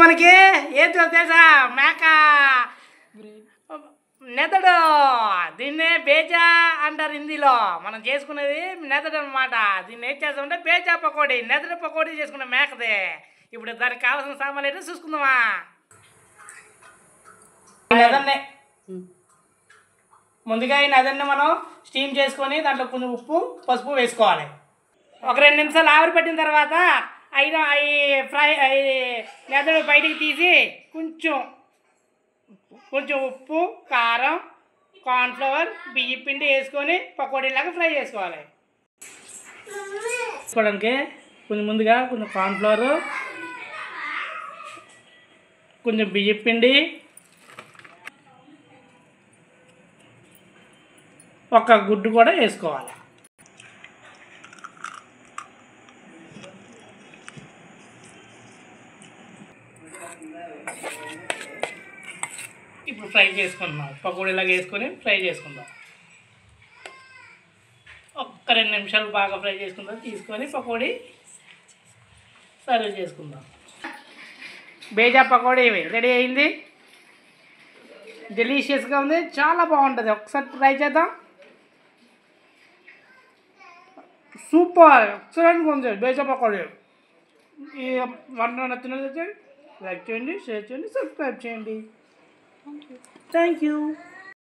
మనకి ఏం తెలుసా మేక నెతడు. దీన్నే బేజా అంటారు హిందీలో. మనం చేసుకునేది నెతడు అనమాట. దీన్ని ఏం చేస్తామంటే బేజా పకోడీ, నెతడు పకోడీ చేసుకున్నాం మేకది. ఇప్పుడు దానికి కావాల్సిన సామాన్లు ఏంటో చూసుకుందామా. నెదన్నే ముందుగా ఈ నెదన్ని మనం స్టీమ్ చేసుకొని దాంట్లో కొంచెం ఉప్పు పసుపు వేసుకోవాలి. ఒక 2 నిమిషాలు ఆవిరి పట్టిన తర్వాత అవి నెదడు బయటికి తీసి కొంచెం ఉప్పు, కారం, కార్న్ఫ్లవర్, బియ్యం పిండి వేసుకొని పకోడీలాగా ఫ్రై చేసుకోవాలి. వేసుకోవడానికి ముందుగా కొంచెం కార్న్ఫ్లవర్, కొంచెం బియ్యం పిండి, ఒక గుడ్డు కూడా వేసుకోవాలి. ఇప్పుడు ఫ్రై చేసుకుందాం. పకోడీలాగా వేసుకొని ఫ్రై చేసుకుందాం. ఒక్క 2 నిమిషాలు బాగా ఫ్రై చేసుకుందాం. తీసుకొని పకోడీ సర్వ్ చేసుకుందాం. బేజా పకోడీ రెడీ అయింది. డెలీషియస్గా ఉంది, చాలా బాగుంటుంది. ఒకసారి ట్రై చేద్దాం. సూపర్, ఎక్సలెంట్గా ఉంది బేజా పకోడీ. ఈ వంట నచ్చినట్లయితే లైక్ చేయండి, షేర్ చేయండి, సబ్స్క్రైబ్ చేయండి. Thank you.